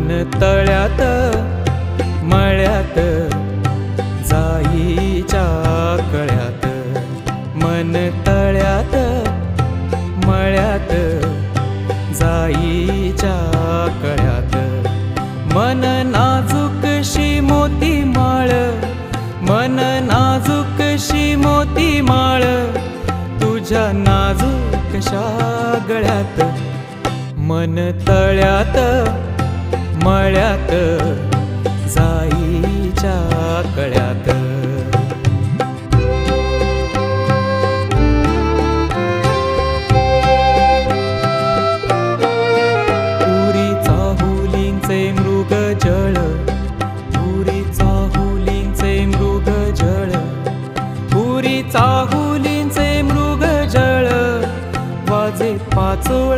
मन तळ्यात मळ्यात जाईच्या कळ्यात, मन तळ्यात मळ्यात जाईच्या कळ्यात. मन नाजूकशी मोती माळ, मन नाजूकशी मोती माळ, तुझ्या नाजूकशा गळ्यात. मन तळ्यात मळ्यात जाईच्या कळ्यात.